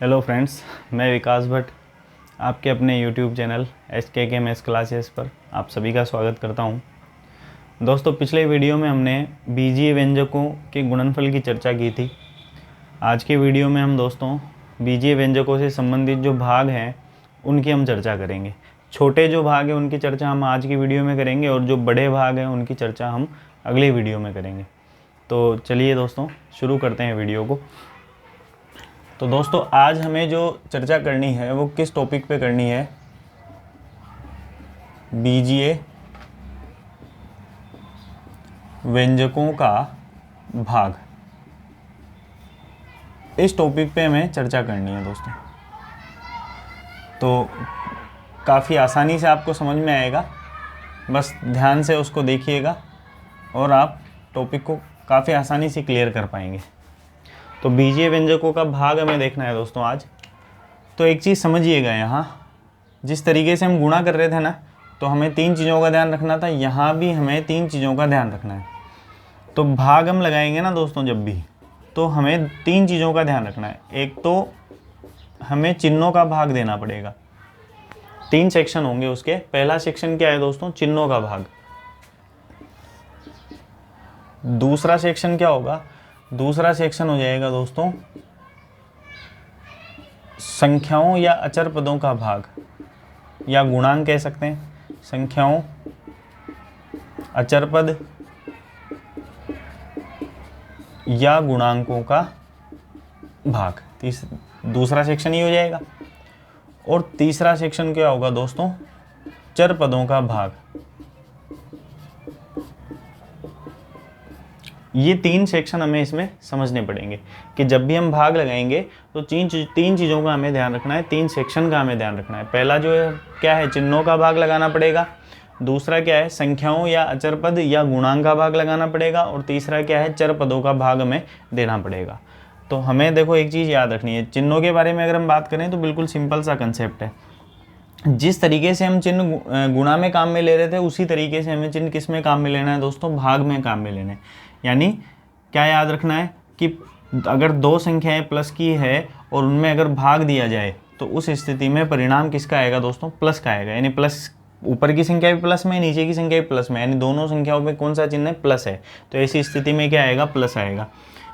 Hello friends, मैं विकास भट्ट आपके अपने YouTube channel SKK maths classes पर आप सभी का स्वागत करता हूं। दोस्तों, पिछले वीडियो में हमने बीजीय व्यंजकों के गुणनफल की चर्चा की थी। आज के वीडियो में हम दोस्तों बीजीय व्यंजकों से संबंधित जो भाग हैं उनकी हम चर्चा करेंगे। छोटे जो भाग हैं उनकी चर्चा हम आज की वीडियो में करेंगे और जो बड़े भाग हैं उनकी चर्चा हम अगले वीडियो में करेंगे। तो चलिए दोस्तों, शुरू करते हैं वीडियो को। तो दोस्तों, आज हमें जो चर्चा करनी है वो किस टॉपिक पे करनी है? बीजीय व्यंजकों का भाग, इस टॉपिक पे हमें चर्चा करनी है दोस्तों। तो काफ़ी आसानी से आपको समझ में आएगा, बस ध्यान से उसको देखिएगा और आप टॉपिक को काफ़ी आसानी से क्लियर कर पाएंगे। तो बीजीय व्यंजकों का भाग हमें देखना है दोस्तों आज। तो एक चीज़ समझिएगा, यहाँ जिस तरीके से हम गुणा कर रहे थे ना, तो हमें तीन चीज़ों का ध्यान रखना था। यहाँ भी हमें तीन चीज़ों का ध्यान रखना है। तो भाग हम लगाएंगे ना दोस्तों जब भी, तो हमें तीन चीज़ों का ध्यान रखना है। एक तो हमें चिन्हों का भाग देना पड़ेगा। तीन सेक्शन होंगे उसके। पहला सेक्शन क्या है दोस्तों? चिन्हों का भाग। दूसरा सेक्शन क्या होगा? दूसरा सेक्शन हो जाएगा दोस्तों संख्याओं या अचर पदों का भाग, या गुणांक कह सकते हैं। संख्याओं, अचर पद या गुणांकों का भाग, दूसरा सेक्शन ही हो जाएगा। और तीसरा सेक्शन क्या होगा दोस्तों? चर पदों का भाग। ये तीन सेक्शन हमें इसमें समझने पड़ेंगे कि जब भी हम भाग लगाएंगे तो तीन चीज़ों का हमें ध्यान रखना है, तीन सेक्शन का हमें ध्यान रखना है। पहला जो है क्या है? चिन्हों का भाग लगाना पड़ेगा। दूसरा क्या है? संख्याओं या अचर पद या गुणांक का भाग लगाना पड़ेगा। और तीसरा क्या है? चर पदों का भाग हमें देना पड़ेगा। तो हमें देखो एक चीज़ याद रखनी है, चिन्हों के बारे में अगर हम बात करें तो बिल्कुल सिंपल सा कंसेप्ट है। जिस तरीके से हम चिन्ह गुणा में काम में ले रहे थे, उसी तरीके से हमें चिन्ह किस में काम में लेना है दोस्तों? भाग में काम में लेना है। यानी क्या याद रखना है कि अगर दो संख्याएं प्लस की है और उनमें अगर भाग दिया जाए तो उस स्थिति में परिणाम किसका आएगा दोस्तों? प्लस का आएगा। यानी प्लस, ऊपर की संख्या भी प्लस में, नीचे की संख्या भी प्लस में, यानी दोनों संख्याओं पे कौन सा चिन्ह है? प्लस है। तो ऐसी स्थिति में क्या आएगा? प्लस आएगा।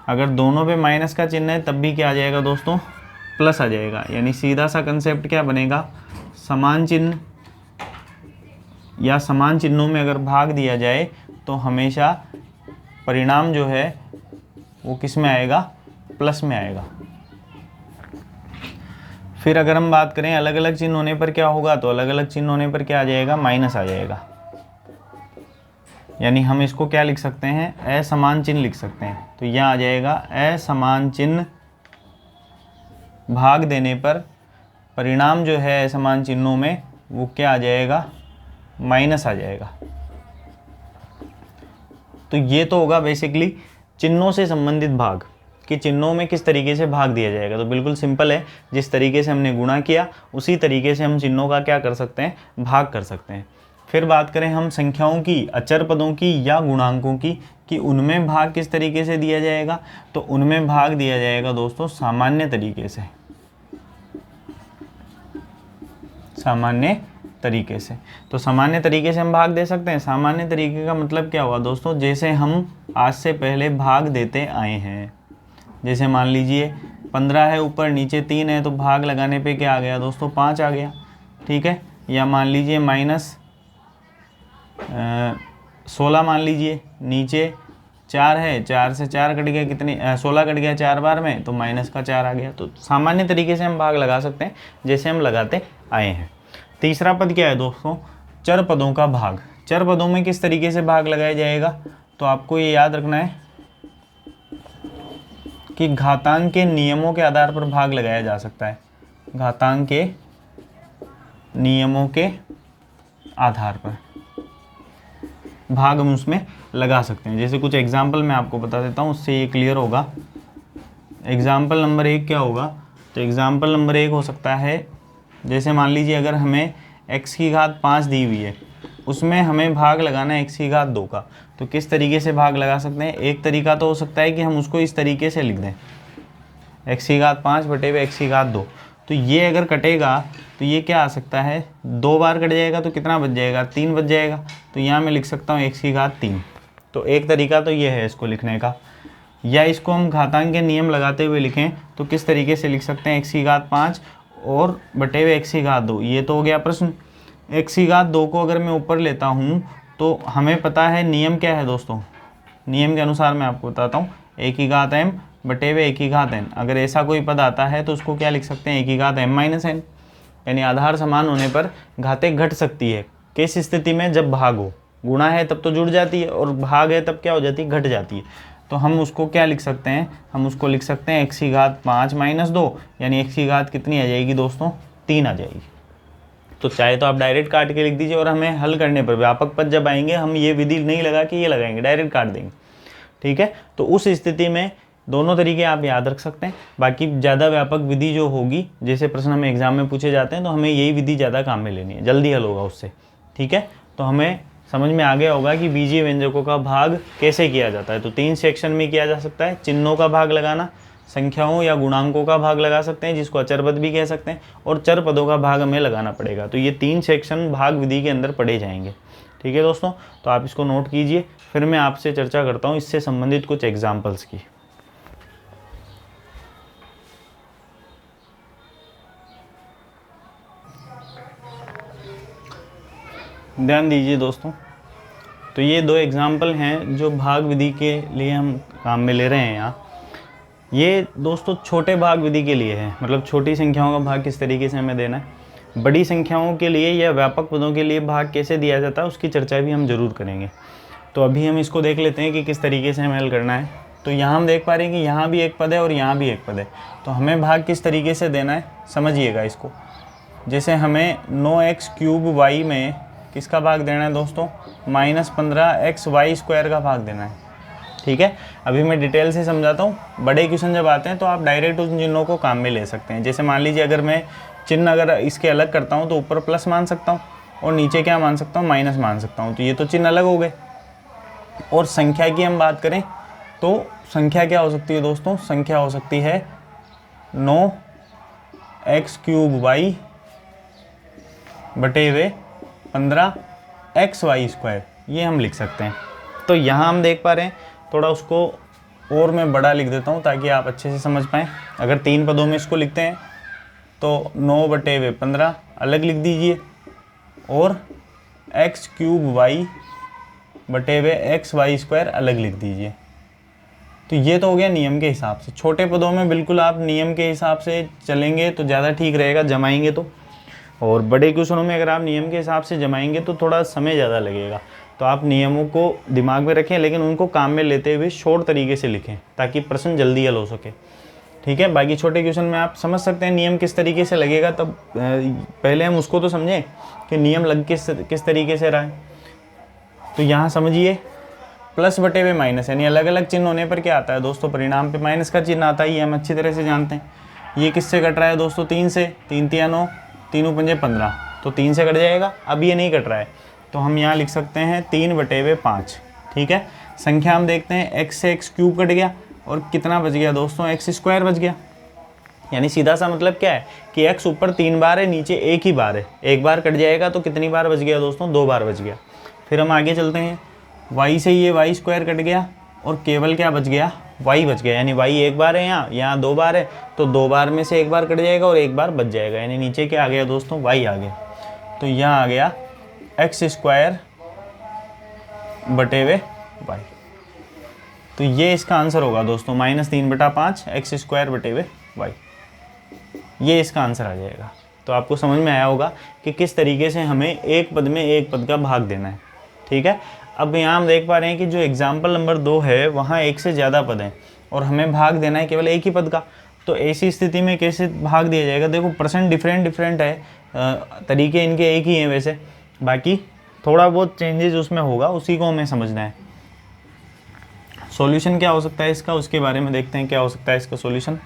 अगर दोनों पे माइनस का चिन्ह है तब भी क्या आ जाएगा दोस्तों? प्लस आ जाएगा। यानी सीधा सा कंसेप्ट क्या बनेगा? समान चिन्ह या समान चिन्हों में अगर भाग दिया जाए तो हमेशा परिणाम जो है वो किस में आएगा? प्लस में आएगा। फिर अगर हम बात करें अलग अलग चिन्ह होने पर क्या होगा, तो अलग अलग चिन्ह होने पर क्या आ जाएगा? माइनस आ जाएगा। यानी हम इसको क्या लिख सकते हैं? असमान चिन्ह लिख सकते हैं। तो यह आ जाएगा असमान चिन्ह भाग देने पर परिणाम जो है असमान चिन्हों में वो क्या आ जाएगा? माइनस आ जाएगा। तो ये तो होगा बेसिकली चिन्हों से संबंधित भाग, कि चिन्हों में किस तरीके से भाग दिया जाएगा। तो बिल्कुल सिंपल है, जिस तरीके से हमने गुणा किया उसी तरीके से हम चिन्हों का क्या कर सकते हैं? भाग कर सकते हैं। फिर बात करें हम संख्याओं की, अचर पदों की या गुणांकों की, कि उनमें भाग किस तरीके से दिया जाएगा। तो उनमें भाग दिया जाएगा दोस्तों सामान्य तरीके से। सामान्य तरीके से। तो सामान्य तरीके से हम भाग दे सकते हैं। सामान्य तरीके का मतलब क्या हुआ दोस्तों? जैसे हम आज से पहले भाग देते आए हैं। जैसे मान लीजिए 15 है, ऊपर नीचे 3 है, तो भाग लगाने पे क्या आ गया दोस्तों? 5 आ गया। ठीक है। या मान लीजिए -16 मान लीजिए, नीचे 4 है, 4 से 4 कट गया, कितने 16 कट गया 4 बार में, तो -4 आ गया। तो सामान्य तरीके से हम भाग लगा सकते हैं जैसे हम लगाते आए हैं। तीसरा पद क्या है दोस्तों? चर पदों का भाग। चर पदों में किस तरीके से भाग लगाया जाएगा? तो आपको ये याद रखना है कि घातांक के नियमों के आधार पर भाग लगाया जा सकता है। घातांक के नियमों के आधार पर भाग हम उसमें लगा सकते हैं। जैसे कुछ एग्जाम्पल मैं आपको बता देता हूँ, उससे ये क्लियर होगा। एग्जाम्पल नंबर 1 क्या होगा? तो एग्जाम्पल नंबर 1 हो सकता है, जैसे मान लीजिए अगर हमें x की घात 5 दी हुई है, उसमें हमें भाग लगाना है x की घात 2 का। तो किस तरीके से भाग लगा सकते हैं? एक तरीका तो हो सकता है कि हम उसको इस तरीके से लिख दें, एक्स की घात 5 बटे हुए एक्स की घात 2। तो ये अगर कटेगा तो ये क्या आ सकता है, 2 बार कट जाएगा तो कितना बच जाएगा, 3 बच जाएगा। तो यहाँ मैं लिख सकता हूँ एक्स की घात 3। तो एक तरीका तो ये है इसको लिखने का। या इसको हम घातांक के नियम लगाते हुए लिखें तो किस तरीके से लिख सकते हैं, एक्स की घात 5 और बटे हुए एक्स की घात 2। ये तो हो गया प्रश्न। एक्स की घात 2 को अगर मैं ऊपर लेता हूँ तो हमें पता है नियम क्या है दोस्तों, नियम के अनुसार मैं आपको बताता हूँ, ए की घात m बटे हुए ए की घात n। अगर ऐसा कोई पद आता है तो उसको क्या लिख सकते हैं, ए की घात m माइनस n। यानी आधार समान होने पर घातें घट सकती है। किस स्थिति में, जब भाग हो, गुणा है तब तो जुड़ जाती है और भाग है तब क्या हो जाती है, घट जाती है। तो हम उसको क्या लिख सकते हैं, हम उसको लिख सकते हैं एक्स की घात 5 माइनस 2, यानी एक्स की घात कितनी आ जाएगी दोस्तों, 3 आ जाएगी। तो चाहे तो आप डायरेक्ट काट के लिख दीजिए और हमें हल करने पर व्यापक पद जब आएंगे हम ये विधि नहीं लगा के ये लगाएंगे, डायरेक्ट काट देंगे। ठीक है, तो उस स्थिति में दोनों तरीके आप याद रख सकते हैं। बाकी ज़्यादा व्यापक विधि जो होगी, जैसे प्रश्न हमें एग्जाम में पूछे जाते हैं, तो हमें यही विधि ज़्यादा काम में लेनी है, जल्दी हल होगा उससे। ठीक है, तो हमें समझ में आ गया होगा कि बीजीय व्यंजकों का भाग कैसे किया जाता है। तो 3 सेक्शन में किया जा सकता है, चिन्हों का भाग लगाना, संख्याओं या गुणांकों का भाग लगा सकते हैं जिसको अचर पद भी कह सकते हैं, और चर पदों का भाग हमें लगाना पड़ेगा। तो ये 3 सेक्शन भाग विधि के अंदर पढ़े जाएंगे। ठीक है दोस्तों, तो आप इसको नोट कीजिए, फिर मैं आपसे चर्चा करता हूँ इससे संबंधित कुछ एग्जाम्पल्स की। ध्यान दीजिए दोस्तों, तो ये 2 एग्जाम्पल हैं जो भाग विधि के लिए हम काम में ले रहे हैं यहाँ। ये दोस्तों छोटे भाग विधि के लिए है, मतलब छोटी संख्याओं का भाग किस तरीके से हमें देना है। बड़ी संख्याओं के लिए या व्यापक पदों के लिए भाग कैसे दिया जाता है उसकी चर्चा भी हम जरूर करेंगे। तो अभी हम इसको देख लेते हैं कि किस तरीके से हमें हल करना है। तो यहाँ हम देख पा रहे हैं कि यहाँ भी एक पद है और यहाँ भी एक पद है। तो हमें भाग किस तरीके से देना है समझिएगा इसको। जैसे हमें 9x³ y में किसका भाग देना है दोस्तों, -15xy² का भाग देना है। ठीक है, अभी मैं डिटेल से समझाता हूँ। बड़े क्वेश्चन जब आते हैं तो आप डायरेक्ट उन चिन्हों को काम में ले सकते हैं। जैसे मान लीजिए अगर मैं चिन्ह अगर इसके अलग करता हूँ तो ऊपर प्लस मान सकता हूँ और नीचे क्या मान सकता हूँ, माइनस मान सकता हूँ। तो ये तो चिन्ह अलग हो गए। और संख्या की हम बात करें तो संख्या क्या हो सकती है दोस्तों, संख्या हो सकती है 9x³ y बटे हुए 15xy²। ये हम लिख सकते हैं। तो यहाँ हम देख पा रहे हैं, थोड़ा उसको और मैं बड़ा लिख देता हूँ ताकि आप अच्छे से समझ पाएँ। अगर 3 पदों में इसको लिखते हैं तो 9 बटे हुए 15 अलग लिख दीजिए और x³ y बटे हुए xy² अलग लिख दीजिए। तो ये तो हो गया नियम के हिसाब से। छोटे पदों में बिल्कुल आप नियम के हिसाब से चलेंगे तो ज़्यादा ठीक रहेगा, जमाएंगे तो। और बड़े क्वेश्चनों में अगर आप नियम के हिसाब से जमाएंगे तो थोड़ा समय ज़्यादा लगेगा। तो आप नियमों को दिमाग में रखें लेकिन उनको काम में लेते हुए शॉर्ट तरीके से लिखें ताकि प्रश्न जल्दी हल हो सके। ठीक है, बाकी छोटे क्वेश्चन में आप समझ सकते हैं नियम किस तरीके से लगेगा। तब पहले हम उसको तो समझें कि नियम लग किस तरीके से रहा है। तो यहाँ समझिए, प्लस बटे हुए माइनस, यानी अलग अलग चिन्ह होने पर क्या आता है दोस्तों, परिणाम पे माइनस का चिन्ह आता है। ये हम अच्छी तरह से जानते हैं। ये किससे कट रहा है दोस्तों, 3 से। 3 तिया 9, 3 पंजे 15, तो 3 से कट जाएगा। अब ये नहीं कट रहा है तो हम यहाँ लिख सकते हैं 3 बटे हुए 5। ठीक है, संख्या हम देखते हैं, x से x³ कट गया और कितना बच गया दोस्तों, x² बच गया। यानी सीधा सा मतलब क्या है कि x ऊपर 3 बार है, नीचे एक ही बार है। एक बार कट जाएगा तो कितनी बार बच गया दोस्तों, 2 बार बच गया। फिर हम आगे चलते हैं, y से ये y² कट गया और केवल क्या बच गया, y बच गया। यानी y एक बार है, यहाँ 2 बार है, तो 2 बार में से एक बार कट जाएगा और एक बार बच जाएगा। यानी नीचे क्या आ गया दोस्तों, y आ गया। तो यहाँ आ गया x² बटे हुए y। तो ये इसका आंसर होगा दोस्तों, -3 बटा 5 x² बटे हुए y। ये इसका आंसर आ जाएगा। तो आपको समझ में आया होगा कि किस तरीके से हमें एक पद में एक पद का भाग देना है। ठीक है, अब यहाँ हम देख पा रहे हैं कि जो एग्जाम्पल नंबर 2 है वहाँ एक से ज़्यादा पद हैं और हमें भाग देना है केवल एक ही पद का। तो ऐसी स्थिति में कैसे भाग दिया जाएगा, देखो प्रश्न डिफरेंट है, तरीके इनके एक ही हैं वैसे, बाकी थोड़ा बहुत चेंजेस उसमें होगा, उसी को हमें समझना है। सॉल्यूशन क्या हो सकता है इसका, उसके बारे में देखते हैं क्या हो सकता है इसका सॉल्यूशन।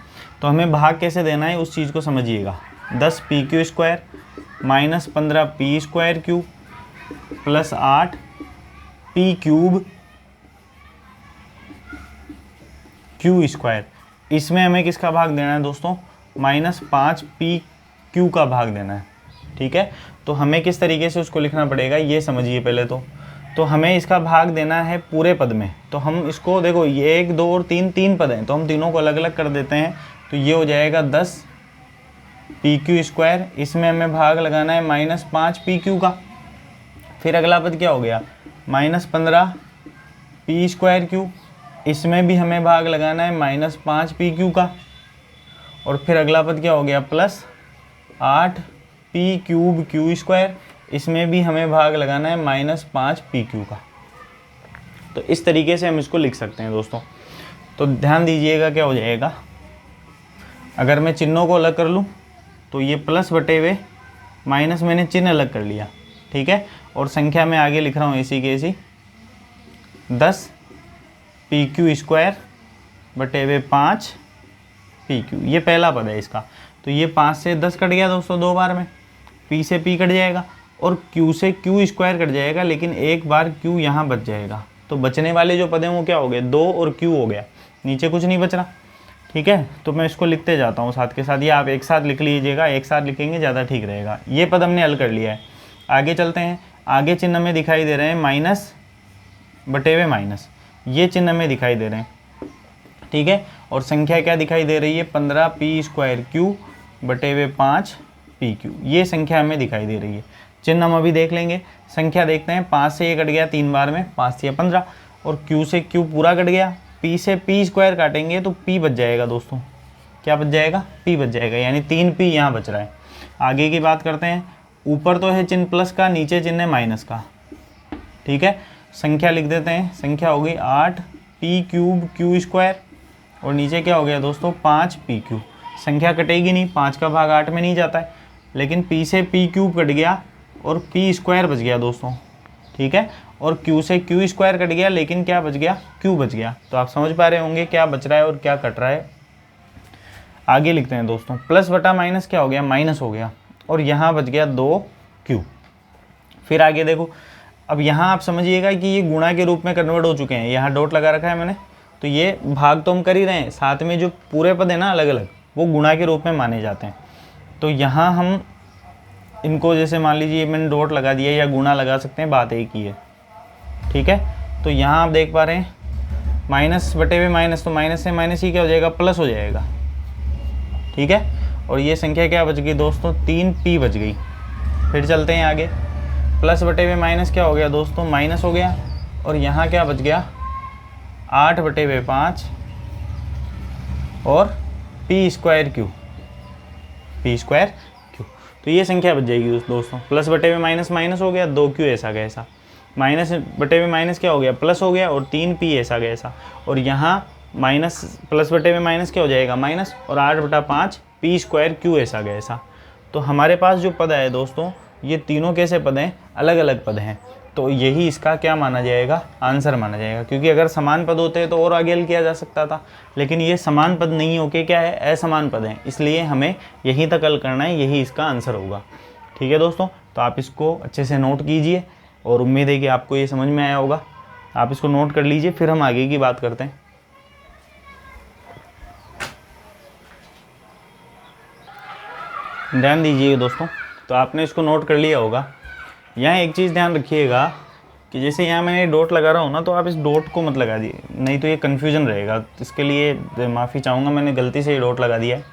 तो हमें भाग कैसे देना है उस चीज़ को समझिएगा। 10pq² - 15p² plus 8p³ q²। इसमें हमें किसका भाग देना है दोस्तों, -5pq का भाग देना है। ठीक है, तो हमें किस तरीके से उसको लिखना पड़ेगा ये समझिए पहले तो हमें इसका भाग देना है पूरे पद में। तो हम इसको देखो, ये 1 2 और 3 तीन पद हैं, तो हम तीनों को अलग अलग कर देते हैं। तो ये हो जाएगा 10pq²। इसमें हमें भाग लगाना है -5pq का। फिर अगला पद क्या हो गया, -15p²q। इसमें भी हमें भाग लगाना है -5pq का। और फिर अगला पद क्या हो गया, +8p³ इसमें भी हमें भाग लगाना है -5pq का। तो इस तरीके से हम इसको लिख सकते हैं दोस्तों। तो ध्यान दीजिएगा क्या हो जाएगा, अगर मैं चिन्हों को अलग कर लूँ तो ये प्लस बटे हुए माइनस, मैंने चिन्ह अलग कर लिया। ठीक है, और संख्या में आगे लिख रहा हूँ ऐसी की ऐसी 10pq² बटे हुए 5pq। ये पहला पद है इसका। तो ये 5 से 10 कट गया दोस्तों 2 बार में, p से p कट जाएगा और q से q² कट जाएगा, लेकिन एक बार q यहाँ बच जाएगा। तो बचने वाले जो पद हैं वो क्या हो गए, 2 और q हो गया, नीचे कुछ नहीं बच रहा। ठीक है, तो मैं इसको लिखते जाता हूँ साथ के साथ, ये आप एक साथ लिख लीजिएगा, एक साथ लिखेंगे ज़्यादा ठीक रहेगा। ये पद हमने हल कर लिया है। आगे चलते हैं, आगे चिन्ह में दिखाई दे रहे हैं माइनस बटे हुए माइनस, ये चिन्ह में दिखाई दे रहे हैं। ठीक है, और संख्या क्या दिखाई दे रही है, 15p² बटे हुए 5pq, ये संख्या हमें दिखाई दे रही है। चिन्ह हम अभी देख लेंगे। संख्या देखते हैं, 5 से ये कट गया 3 बार में, 5 से 15, और q से q पूरा कट गया। p से p² काटेंगे तो p बच जाएगा दोस्तों, क्या बच जाएगा, p बच जाएगा, यानी 3p यहाँ बच रहा है। आगे की बात करते हैं, ऊपर तो है चिन्ह प्लस का, नीचे चिन्ह है माइनस का। ठीक है, संख्या लिख देते हैं, संख्या हो गई 8p³ और नीचे क्या हो गया दोस्तों 5pq। संख्या कटेगी नहीं, 5 का भाग 8 में नहीं जाता है, लेकिन p से p³ कट गया और p² बच गया दोस्तों। ठीक है, और q से q² कट गया, लेकिन क्या बच गया, q बच गया। तो आप समझ पा रहे होंगे क्या बच रहा है और क्या कट रहा है। आगे लिखते हैं दोस्तों, प्लस बटा माइनस क्या हो गया, माइनस हो गया, और यहाँ बच गया 2q। फिर आगे देखो, अब यहाँ आप समझिएगा कि ये गुणा के रूप में कन्वर्ट हो चुके हैं। यहाँ डॉट लगा रखा है मैंने, तो ये भाग तो हम कर ही रहे हैं, साथ में जो पूरे पद है ना अलग अलग, वो गुणा के रूप में माने जाते हैं। तो यहाँ हम इनको जैसे मान लीजिए मैंने डॉट लगा दिया या गुणा लगा सकते हैं, बात एक ही है। ठीक है, तो यहाँ आप देख पा रहे हैं माइनस बटे हुए माइनस, तो माइनस से माइनस ही क्या हो जाएगा, प्लस हो जाएगा। ठीक है, और ये संख्या क्या बच गई दोस्तों, 3p बच गई। फिर चलते हैं आगे, प्लस बटे हुए माइनस क्या हो गया दोस्तों, माइनस हो गया, और यहाँ क्या बच गया 8 बटे हुए 5 और p²q, p²q। तो ये संख्या बच जाएगी दोस्तों। प्लस बटे हुए माइनस माइनस हो गया, 2q ऐसा का ऐसा, माइनस बटे हुए माइनस क्या हो गया, प्लस हो गया, और 3p ऐसा का ऐसा, और यहाँ माइनस प्लस बटे हुए माइनस क्या हो जाएगा, माइनस, और 8 बटा 5 p²q ऐसा का ऐसा। तो हमारे पास जो पद है दोस्तों, ये तीनों कैसे पद हैं, अलग अलग पद हैं। तो यही इसका क्या माना जाएगा, आंसर माना जाएगा। क्योंकि अगर समान पद होते तो और आगे हल किया जा सकता था, लेकिन ये समान पद नहीं होके क्या है, असमान पद हैं, इसलिए हमें यहीं तक हल करना है, यही इसका आंसर होगा। ठीक है दोस्तों, तो आप इसको अच्छे से नोट कीजिए और उम्मीद है कि आपको ये समझ में आया होगा। आप इसको नोट कर लीजिए, फिर हम आगे की बात करते हैं। ध्यान दीजिए दोस्तों, तो आपने इसको नोट कर लिया होगा। यहाँ एक चीज़ ध्यान रखिएगा कि जैसे यहाँ मैंने डॉट लगा रहा हूँ ना, तो आप इस डॉट को मत लगा दिए, नहीं तो ये कन्फ्यूजन रहेगा। इसके लिए माफ़ी चाहूँगा, मैंने गलती से ये डॉट लगा दिया है।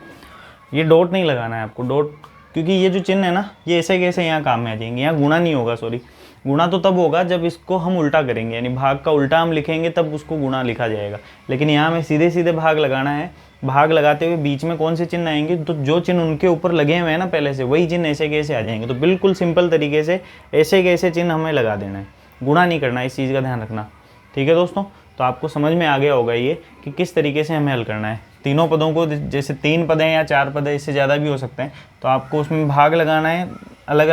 ये डॉट नहीं लगाना है आपको, डॉट, क्योंकि ये जो चिन्ह है ना, ये ऐसे कैसे यहाँ काम में आ जाएंगे। यहाँ गुणा नहीं होगा, सॉरी, गुणा तो तब होगा जब इसको हम उल्टा करेंगे, यानी भाग का उल्टा हम लिखेंगे तब उसको गुणा लिखा जाएगा। लेकिन यहाँ हमें सीधे सीधे भाग लगाना है। भाग लगाते हुए बीच में कौन से चिन्ह आएंगे, तो जो चिन्ह उनके ऊपर लगे हुए हैं ना पहले से, वही चिन्ह ऐसे कैसे आ जाएंगे। तो बिल्कुल सिंपल तरीके से ऐसे कैसे चिन्ह हमें लगा देना है, गुणा नहीं करना है, इस चीज़ का ध्यान रखना। ठीक है दोस्तों, तो आपको समझ में आ गया होगा ये कि किस तरीके से हमें हल करना है। तीनों पदों को, जैसे 3 पद हैं या 4 पद है, इससे ज़्यादा भी हो सकते हैं, तो आपको उसमें भाग लगाना है। अलग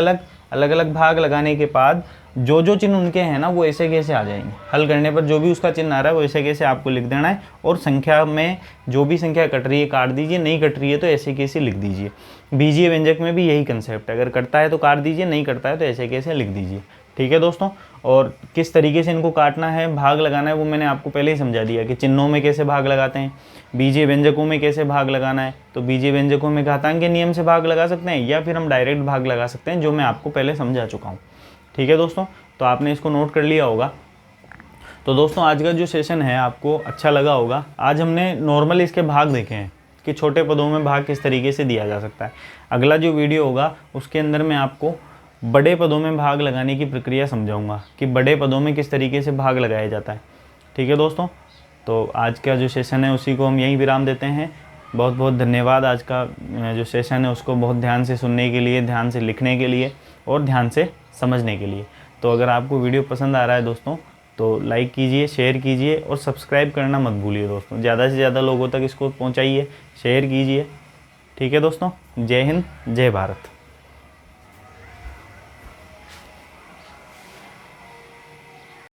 अलग भाग लगाने के बाद जो जो चिन्ह उनके हैं ना, वो ऐसे कैसे आ जाएंगे। हल करने पर जो भी उसका चिन्ह आ रहा है वो ऐसे कैसे आपको लिख देना है, और संख्या में जो भी संख्या कट रही है काट दीजिए, नहीं कट रही है तो ऐसे कैसे लिख दीजिए। बीजीय व्यंजक में भी यही कंसेप्ट है, अगर कटता है तो काट दीजिए, नहीं कटता है तो ऐसे कैसे लिख दीजिए। ठीक है दोस्तों, और किस तरीके से इनको काटना है, भाग लगाना है, वो मैंने आपको पहले ही समझा दिया कि चिन्हों में कैसे भाग लगाते हैं, बीजीय व्यंजकों में कैसे भाग लगाना है। तो बीजीय व्यंजकों में घातांक के नियम से भाग लगा सकते हैं या फिर हम डायरेक्ट भाग लगा सकते हैं, जो मैं आपको पहले समझा चुका हूँ। ठीक है दोस्तों, तो आपने इसको नोट कर लिया होगा। तो दोस्तों आज का जो सेशन है आपको अच्छा लगा होगा। आज हमने नॉर्मल इसके भाग देखे हैं कि छोटे पदों में भाग किस तरीके से दिया जा सकता है। अगला जो वीडियो होगा उसके अंदर मैं आपको बड़े पदों में भाग लगाने की प्रक्रिया समझाऊंगा कि बड़े पदों में किस तरीके से भाग लगाया जाता है। ठीक है दोस्तों, तो आज का जो सेशन है उसी को हम यहीं विराम देते हैं। बहुत बहुत धन्यवाद आज का जो सेशन है उसको बहुत ध्यान से सुनने के लिए, ध्यान से लिखने के लिए और ध्यान से समझने के लिए। तो अगर आपको वीडियो पसंद आ रहा है दोस्तों तो लाइक कीजिए, शेयर कीजिए और सब्सक्राइब करना मत भूलिए दोस्तों। ज़्यादा से ज़्यादा लोगों तक इसको पहुंचाइए, शेयर कीजिए। ठीक है दोस्तों, जय हिंद, जय भारत।